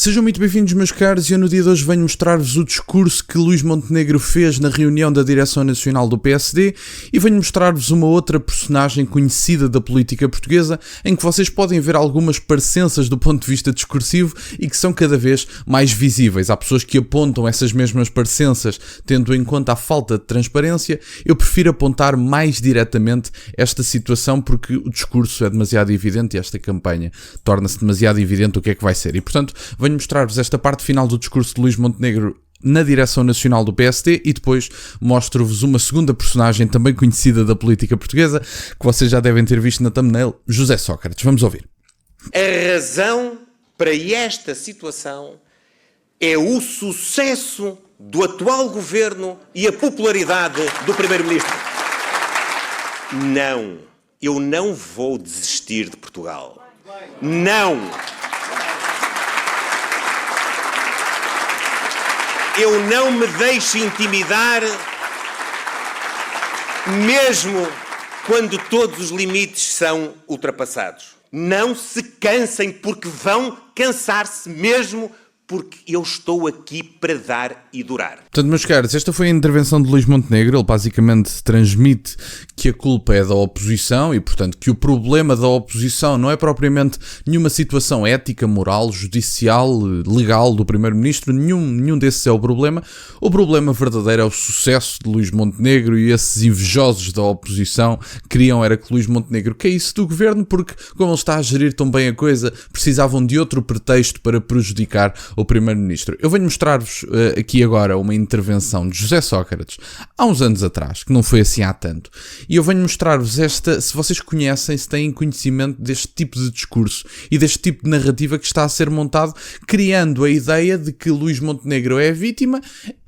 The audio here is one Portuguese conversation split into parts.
Sejam muito bem-vindos, meus caros, e eu no dia de hoje venho mostrar-vos o discurso que Luís Montenegro fez na reunião da Direção Nacional do PSD e venho mostrar-vos uma outra personagem conhecida da política portuguesa em que vocês podem ver algumas parecenças do ponto de vista discursivo e que são cada vez mais visíveis. Há pessoas que apontam essas mesmas parecenças tendo em conta a falta de transparência. Eu prefiro apontar mais diretamente esta situação porque o discurso é demasiado evidente e esta campanha torna-se demasiado evidente o que é que vai ser. E, portanto, venho mostrar-vos esta parte final do discurso de Luís Montenegro na Direção Nacional do PSD e depois mostro-vos uma segunda personagem também conhecida da política portuguesa que vocês já devem ter visto na thumbnail, José Sócrates. Vamos ouvir. A razão para esta situação é o sucesso do atual governo e a popularidade do Primeiro-Ministro. Não, eu não vou desistir de Portugal. Não! Eu não me deixo intimidar, mesmo quando todos os limites são ultrapassados. Não se cansem, porque vão cansar-se mesmo, porque eu estou aqui para dar e durar. Portanto, meus caros, esta foi a intervenção de Luís Montenegro. Ele basicamente transmite que a culpa é da oposição e, portanto, que o problema da oposição não é propriamente nenhuma situação ética, moral, judicial, legal do Primeiro-Ministro. Nenhum desses é o problema. O problema verdadeiro é o sucesso de Luís Montenegro e esses invejosos da oposição queriam era que Luís Montenegro caísse do governo porque, como ele está a gerir tão bem a coisa, precisavam de outro pretexto para prejudicar o Primeiro-Ministro. Eu venho mostrar-vos aqui agora uma intervenção de José Sócrates há uns anos atrás, que não foi assim há tanto, e eu venho mostrar-vos esta, se vocês conhecem, se têm conhecimento deste tipo de discurso e deste tipo de narrativa que está a ser montado, criando a ideia de que Luís Montenegro é a vítima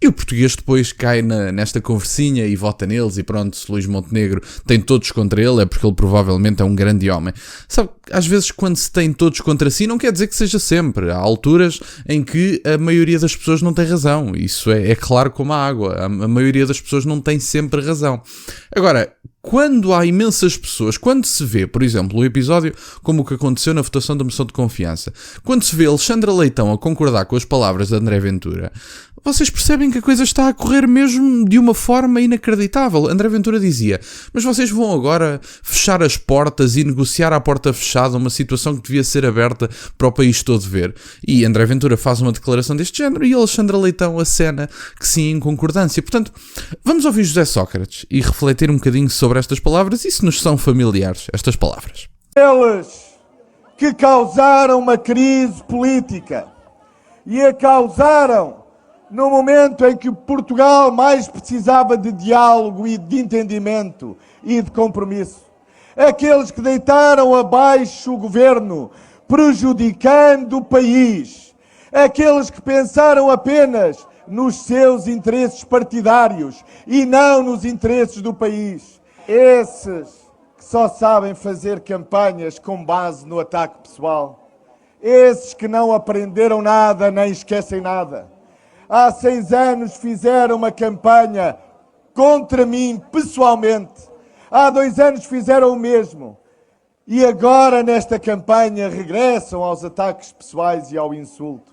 e o português depois cai nesta conversinha e vota neles e pronto, se Luís Montenegro tem todos contra ele é porque ele provavelmente é um grande homem. Sabe, às vezes quando se tem todos contra si não quer dizer que seja sempre. Há alturas em que a maioria das pessoas não tem razão. Isso é claro como a água. A maioria das pessoas não tem sempre razão. Agora, quando há imensas pessoas, quando se vê, por exemplo, um episódio como o que aconteceu na votação da moção de confiança, quando se vê Alexandra Leitão a concordar com as palavras de André Ventura, vocês percebem que a coisa está a correr mesmo de uma forma inacreditável. André Ventura dizia, mas vocês vão agora fechar as portas e negociar à porta fechada uma situação que devia ser aberta para o país todo ver. E André Ventura faz uma declaração deste género e Alexandra Leitão acena que sim, em concordância. Portanto, vamos ouvir José Sócrates e refletir um bocadinho sobre estas palavras e se nos são familiares estas palavras. Eles que causaram uma crise política e a causaram no momento em que Portugal mais precisava de diálogo e de entendimento e de compromisso. Aqueles que deitaram abaixo o governo, prejudicando o país. Aqueles que pensaram apenas nos seus interesses partidários e não nos interesses do país. Esses que só sabem fazer campanhas com base no ataque pessoal. Esses que não aprenderam nada nem esquecem nada. Há 6 anos fizeram uma campanha contra mim, pessoalmente. Há 2 anos fizeram o mesmo. E agora, nesta campanha, regressam aos ataques pessoais e ao insulto.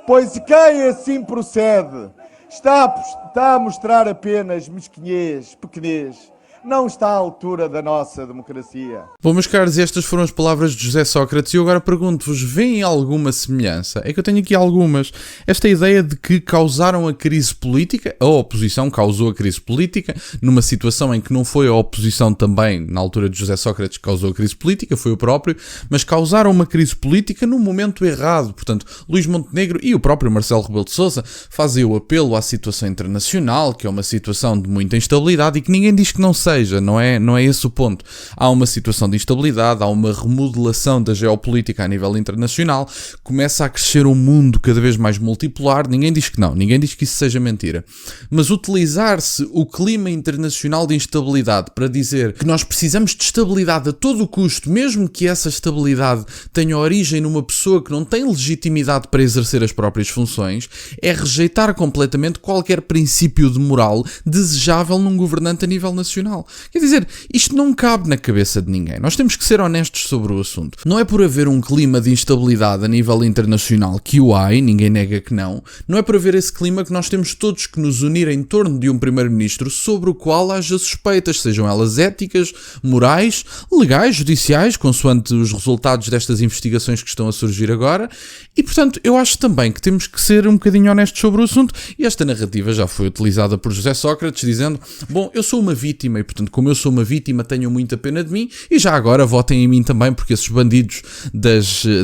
Pois quem assim procede está a mostrar apenas mesquinhez, pequenez. Não está à altura da nossa democracia. Bom, meus caros, estas foram as palavras de José Sócrates e eu agora pergunto-vos, veem alguma semelhança? É que eu tenho aqui algumas. Esta ideia de que causaram a crise política, a oposição causou a crise política, numa situação em que não foi a oposição também, na altura de José Sócrates, que causou a crise política, foi o próprio, mas causaram uma crise política no momento errado. Portanto, Luís Montenegro e o próprio Marcelo Rebelo de Sousa fazem o apelo à situação internacional, que é uma situação de muita instabilidade e que ninguém diz que não seja, não é esse o ponto. Há uma situação de instabilidade, há uma remodelação da geopolítica a nível internacional, começa a crescer um mundo cada vez mais multipolar, ninguém diz que não, ninguém diz que isso seja mentira. Mas utilizar-se o clima internacional de instabilidade para dizer que nós precisamos de estabilidade a todo o custo, mesmo que essa estabilidade tenha origem numa pessoa que não tem legitimidade para exercer as próprias funções, é rejeitar completamente qualquer princípio de moral desejável num governante a nível nacional. Nacional. Quer dizer, isto não cabe na cabeça de ninguém. Nós temos que ser honestos sobre o assunto. Não é por haver um clima de instabilidade a nível internacional que o há, e ninguém nega que não é por haver esse clima que nós temos todos que nos unir em torno de um primeiro-ministro sobre o qual haja suspeitas, sejam elas éticas, morais, legais, judiciais, consoante os resultados destas investigações que estão a surgir agora. E, portanto, eu acho também que temos que ser um bocadinho honestos sobre o assunto, e esta narrativa já foi utilizada por José Sócrates, dizendo, bom, eu sou uma vítima e, portanto, como eu sou uma vítima, tenham muita pena de mim, e já agora votem em mim também, porque esses bandidos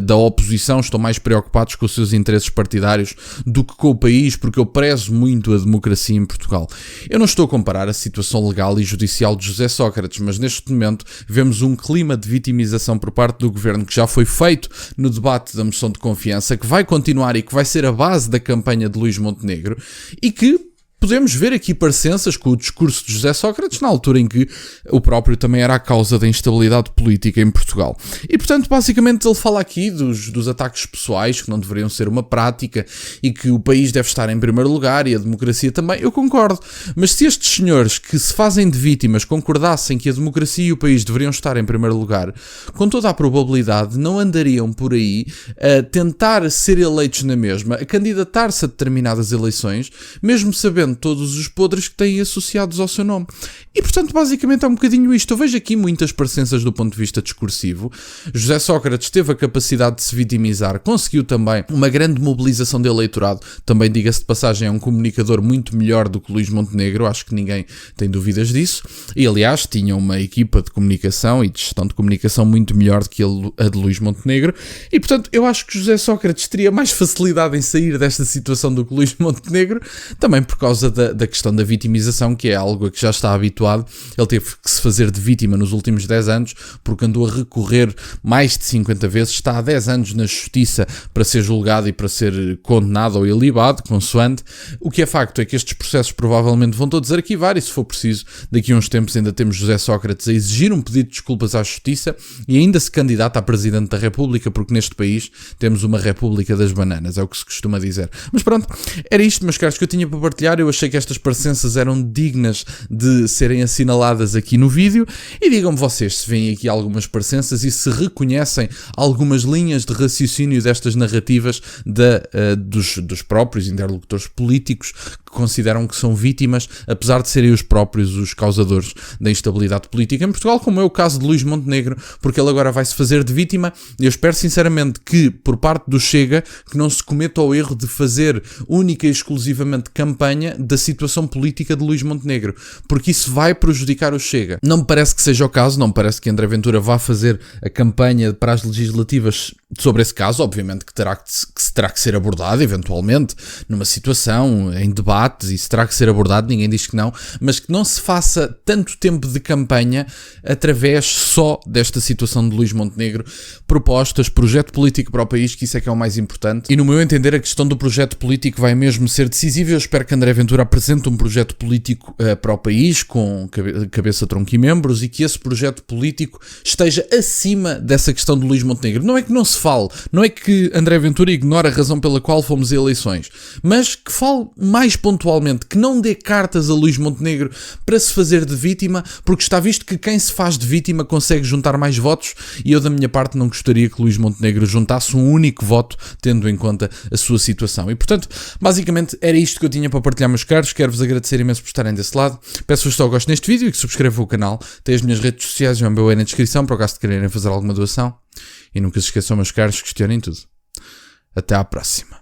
da oposição estão mais preocupados com os seus interesses partidários do que com o país, porque eu prezo muito a democracia em Portugal. Eu não estou a comparar a situação legal e judicial de José Sócrates, mas neste momento vemos um clima de vitimização por parte do governo que já foi feito no debate da moção de confiança, que vai continuar e que vai ser a base da campanha de Luís Montenegro, e que podemos ver aqui parecenças com o discurso de José Sócrates na altura em que o próprio também era a causa da instabilidade política em Portugal. E, portanto, basicamente ele fala aqui dos ataques pessoais que não deveriam ser uma prática e que o país deve estar em primeiro lugar e a democracia também. Eu concordo. Mas se estes senhores que se fazem de vítimas concordassem que a democracia e o país deveriam estar em primeiro lugar, com toda a probabilidade não andariam por aí a tentar ser eleitos na mesma, a candidatar-se a determinadas eleições, mesmo sabendo todos os podres que têm associados ao seu nome. E, portanto, basicamente é um bocadinho isto. Eu vejo aqui muitas parecenças do ponto de vista discursivo. José Sócrates teve a capacidade de se vitimizar, conseguiu também uma grande mobilização de eleitorado. Também, diga-se de passagem, é um comunicador muito melhor do que Luís Montenegro, acho que ninguém tem dúvidas disso. E, aliás, tinha uma equipa de comunicação e de gestão de comunicação muito melhor do que a de Luís Montenegro. E, portanto, eu acho que José Sócrates teria mais facilidade em sair desta situação do que Luís Montenegro, também por causa da questão da vitimização, que é algo a que já está habituado. Ele teve que se fazer de vítima nos últimos 10 anos, porque andou a recorrer mais de 50 vezes, está há 10 anos na justiça para ser julgado e para ser condenado ou ilibado, consoante. O que é facto é que estes processos provavelmente vão todos arquivar, e se for preciso, daqui a uns tempos ainda temos José Sócrates a exigir um pedido de desculpas à justiça e ainda se candidata a Presidente da República, porque neste país temos uma República das Bananas, é o que se costuma dizer. Mas pronto, era isto, meus caros, que eu tinha para partilhar. Eu achei que estas parecenças eram dignas de serem assinaladas aqui no vídeo, e digam-me vocês se veem aqui algumas parecenças e se reconhecem algumas linhas de raciocínio destas narrativas dos próprios interlocutores políticos que consideram que são vítimas, apesar de serem os próprios os causadores da instabilidade política em Portugal, como é o caso de Luís Montenegro, porque ele agora vai se fazer de vítima. E eu espero sinceramente que, por parte do Chega, que não se cometa o erro de fazer única e exclusivamente campanha da situação política de Luís Montenegro, porque isso vai prejudicar o Chega. Não me parece que seja o caso, não me parece que André Ventura vá fazer a campanha para as legislativas sobre esse caso. Obviamente que terá que ser abordado, eventualmente, numa situação, em debates, isso terá que ser abordado, ninguém diz que não, mas que não se faça tanto tempo de campanha através só desta situação de Luís Montenegro. Propostas, projeto político para o país, que isso é que é o mais importante. E no meu entender, a questão do projeto político vai mesmo ser decisiva. Eu espero que André Ventura apresente um projeto político para o país, com cabeça, tronco e membros, e que esse projeto político esteja acima dessa questão de Luís Montenegro. Não é que não se fale, não é que André Ventura ignore a razão pela qual fomos a eleições, mas que fale mais pontualmente, que não dê cartas a Luís Montenegro para se fazer de vítima, porque está visto que quem se faz de vítima consegue juntar mais votos, e eu da minha parte não gostaria que Luís Montenegro juntasse um único voto, tendo em conta a sua situação. E portanto, basicamente era isto que eu tinha para partilhar, meus caros. Quero-vos agradecer imenso por estarem desse lado. Peço-vos só gostem neste vídeo e que subscrevam o canal. Tem as minhas redes sociais e o MBA na descrição, para o caso de quererem fazer alguma doação. E nunca se esqueçam, meus caros, questionem tudo. Até à próxima.